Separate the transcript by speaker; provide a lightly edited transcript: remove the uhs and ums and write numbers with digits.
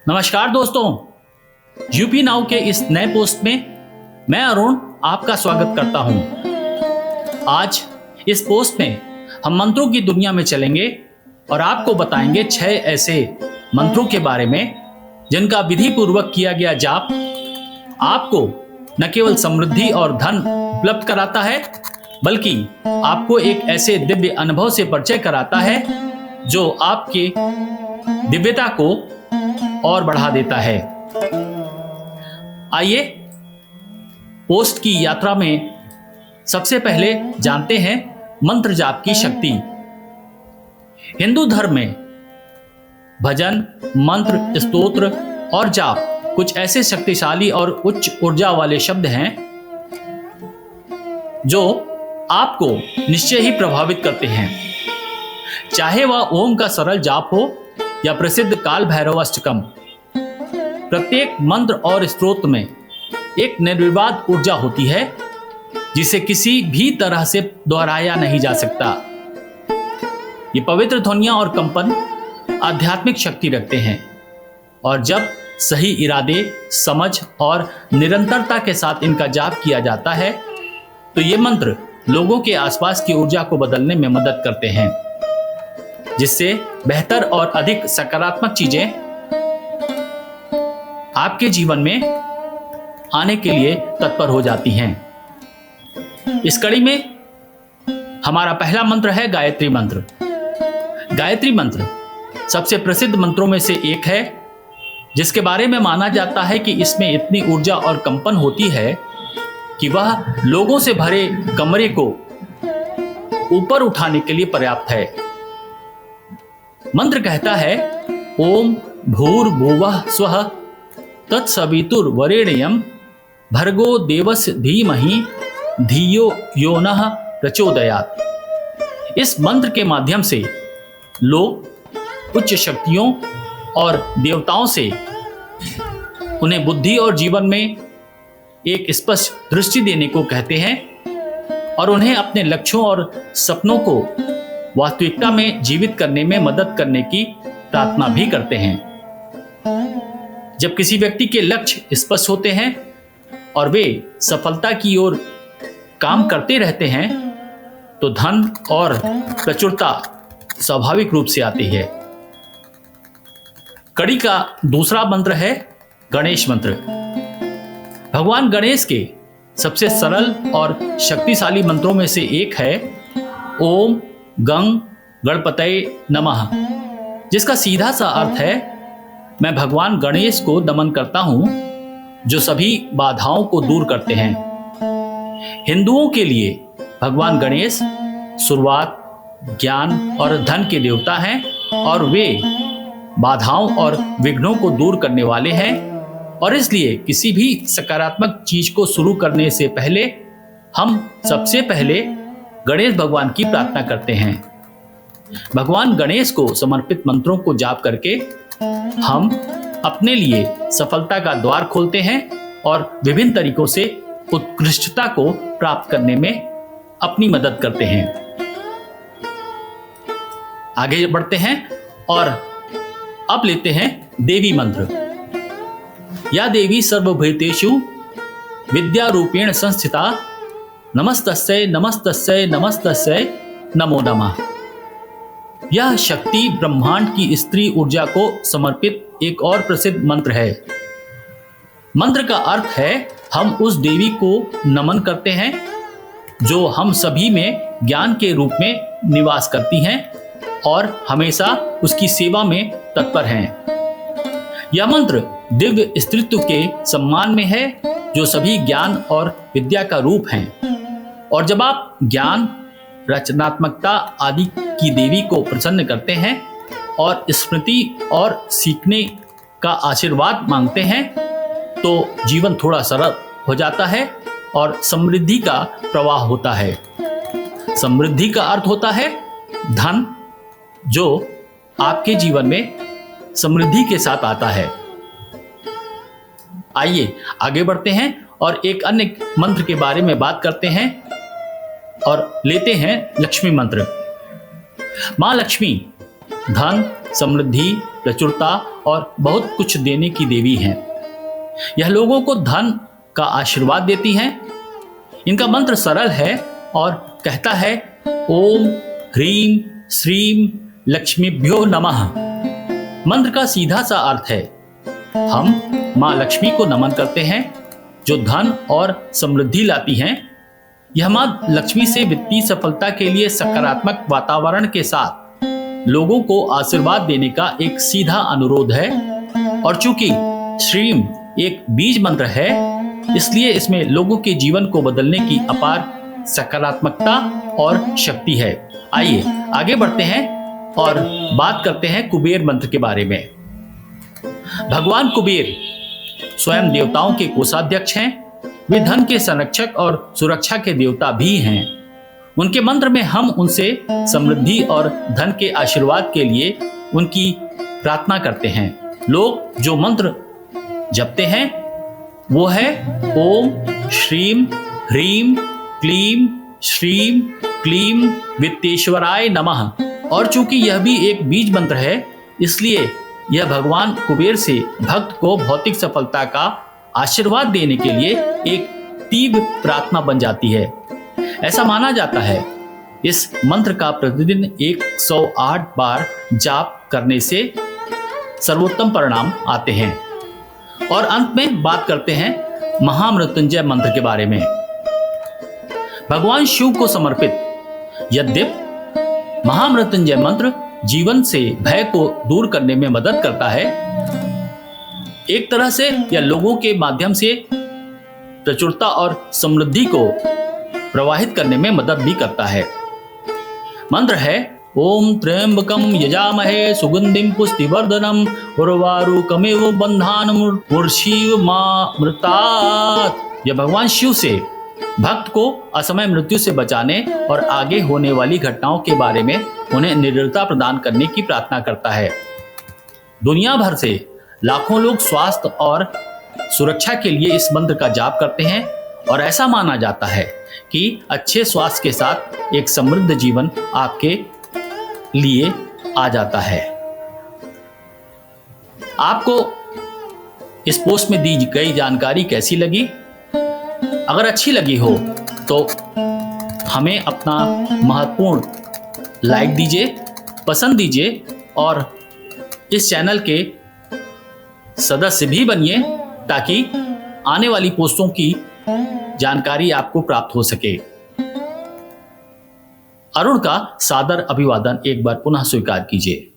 Speaker 1: नमस्कार दोस्तों, UP now के इस नए पोस्ट में मैं अरुण आपका स्वागत करता हूं। आज इस पोस्ट में हम मंत्रों की दुनिया में चलेंगे और आपको बताएंगे 6 ऐसे मंत्रों के बारे में जिनका विधि पूर्वक किया गया जाप आपको न केवल समृद्धि और धन उपलब्ध कराता है, बल्कि आपको एक ऐसे दिव्य अनुभव से परिचय कराता है जो आपके दिव्यता को और बढ़ा देता है। आइए पोस्ट की यात्रा में सबसे पहले जानते हैं मंत्र जाप की शक्ति। हिंदू धर्म में भजन, मंत्र, स्तोत्र और जाप कुछ ऐसे शक्तिशाली और उच्च ऊर्जा वाले शब्द हैं जो आपको निश्चय ही प्रभावित करते हैं। चाहे वह ओम का सरल जाप हो या प्रसिद्ध काल भैरव अष्टकम, प्रत्येक मंत्र और स्तोत्र में एक निर्विवाद ऊर्जा होती है जिसे किसी भी तरह से दोहराया नहीं जा सकता। ये पवित्र ध्वनियां और कंपन आध्यात्मिक शक्ति रखते हैं और जब सही इरादे, समझ और निरंतरता के साथ इनका जाप किया जाता है तो ये मंत्र लोगों के आसपास की ऊर्जा को बदलने में मदद करते हैं, जिससे बेहतर और अधिक सकारात्मक चीजें आपके जीवन में आने के लिए तत्पर हो जाती हैं। इस कड़ी में हमारा पहला मंत्र है गायत्री मंत्र। गायत्री मंत्र सबसे प्रसिद्ध मंत्रों में से एक है, जिसके बारे में माना जाता है कि इसमें इतनी ऊर्जा और कंपन होती है कि वह लोगों से भरे कमरे को ऊपर उठाने के लिए पर्याप्त है। मंत्र कहता है, ओम भूर्भुवः स्वः तत्सवितुर्वरेण्यं भर्गो देवस्य धीमहि धियो यो नः प्रचोदयात्। इस मंत्र के माध्यम से लोग उच्च शक्तियों और देवताओं से उन्हें बुद्धि और जीवन में एक स्पष्ट दृष्टि देने को कहते हैं और उन्हें अपने लक्ष्यों और सपनों को वास्तविकता में जीवित करने में मदद करने की प्रार्थना भी करते हैं। जब किसी व्यक्ति के लक्ष्य स्पष्ट होते हैं और वे सफलता की ओर काम करते रहते हैं तो धन और प्रचुरता स्वाभाविक रूप से आती है। कड़ी का दूसरा मंत्र है गणेश मंत्र। भगवान गणेश के सबसे सरल और शक्तिशाली मंत्रों में से एक है ओम गंग गणपतये नमः, जिसका सीधा सा अर्थ है, मैं भगवान गणेश को नमन करता हूं जो सभी बाधाओं को दूर करते हैं। हिंदुओं के लिए भगवान गणेश शुरुआत, ज्ञान और धन के देवता हैं और वे बाधाओं और विघ्नों को दूर करने वाले हैं और इसलिए किसी भी सकारात्मक चीज को शुरू करने से पहले हम सबसे पहले गणेश भगवान की प्रार्थना करते हैं। भगवान गणेश को समर्पित मंत्रों को जाप करके हम अपने लिए सफलता का द्वार खोलते हैं और विभिन्न तरीकों से उत्कृष्टता को प्राप्त करने में अपनी मदद करते हैं। आगे बढ़ते हैं और अब लेते हैं देवी मंत्र। या देवी सर्वभूतेषु विद्या रूपेण संस्थिता नमस्तस्यै नमस्तस्यै नमस्तस्यै नमो नमः। यह शक्ति ब्रह्मांड की स्त्री ऊर्जा को समर्पित एक और प्रसिद्ध मंत्र है। मंत्र का अर्थ है, हम उस देवी को नमन करते हैं जो हम सभी में ज्ञान के रूप में निवास करती हैं और हमेशा उसकी सेवा में तत्पर हैं। यह मंत्र दिव्य स्त्रीत्व के सम्मान में है जो सभी ज्ञान और विद्या का रूप हैं। और जब आप ज्ञान, रचनात्मकता आदि की देवी को प्रसन्न करते हैं और स्मृति और सीखने का आशीर्वाद मांगते हैं तो जीवन थोड़ा सरल हो जाता है और समृद्धि का प्रवाह होता है। समृद्धि का अर्थ होता है धन, जो आपके जीवन में समृद्धि के साथ आता है। आइए आगे बढ़ते हैं और एक अन्य मंत्र के बारे में बात करते हैं और लेते हैं लक्ष्मी मंत्र। मां लक्ष्मी धन, समृद्धि, प्रचुरता और बहुत कुछ देने की देवी हैं। यह लोगों को धन का आशीर्वाद देती हैं। इनका मंत्र सरल है और कहता है ओम ह्रीं श्रीं लक्ष्मीभ्यो नमः। मंत्र का सीधा सा अर्थ है हम मां लक्ष्मी को नमन करते हैं जो धन और समृद्धि लाती हैं। यह मां लक्ष्मी से वित्तीय सफलता के लिए सकारात्मक वातावरण के साथ लोगों को आशीर्वाद देने का एक सीधा अनुरोध है। और चूंकि श्रीम एक बीज मंत्र है इसलिए इसमें लोगों के जीवन को बदलने की अपार सकारात्मकता और शक्ति है। आइए आगे बढ़ते हैं और बात करते हैं कुबेर मंत्र के बारे में। भगवान कुबेर स्वयं देवताओं के कोषाध्यक्ष हैं। वे धन के संरक्षक और सुरक्षा के देवता भी हैं। उनके मंत्र में हम उनसे समृद्धि और धन के आशीर्वाद के लिए उनकी प्रार्थना करते हैं। लोग जो मंत्र जपते हैं वो है ओम श्रीं ह्रीं क्लीं श्रीं क्लीं वित्तेश्वराय नमः। और चूंकि यह भी एक बीज मंत्र है इसलिए यह भगवान कुबेर से भक्त को भौतिक सफलता का आशीर्वाद देने के लिए एक तीव्र प्रार्थना बन जाती है। ऐसा माना जाता है इस मंत्र का प्रतिदिन 108 बार जाप करने से सर्वोत्तम परिणाम आते हैं। और अंत में बात करते हैं महामृत्युंजय मंत्र के बारे में। भगवान शिव को समर्पित यद्यपि महामृत्युंजय मंत्र जीवन से भय को दूर करने में मदद करता है। एक तरह से यह लोगों के माध्यम से प्रचुरता और समृद्धि को प्रवाहित करने में मदद भी करता है। मंत्र है ओम त्र्यंबकम यजामहे सुगंधिम पुष्टिवर्धनम उर्वारुकमेव बंधानमुर्षीव मामृतात्। यह भगवान शिव से भक्त को असमय मृत्यु से बचाने और आगे होने वाली घटनाओं के बारे में उन्हें निडरता प्रदान करने की प्रार्थना करता है। दुनिया भर से लाखों लोग स्वास्थ्य और सुरक्षा के लिए इस मंत्र का जाप करते हैं और ऐसा माना जाता है कि अच्छे स्वास्थ्य के साथ एक समृद्ध जीवन आपके लिए आ जाता है। आपको इस पोस्ट में दी गई जानकारी कैसी लगी? अगर अच्छी लगी हो तो हमें अपना महत्वपूर्ण लाइक दीजिए, पसंद दीजिए और इस चैनल के सदस्य भी बनिए ताकि आने वाली पोस्टों की जानकारी आपको प्राप्त हो सके। अरुण का सादर अभिवादन एक बार पुनः स्वीकार कीजिए।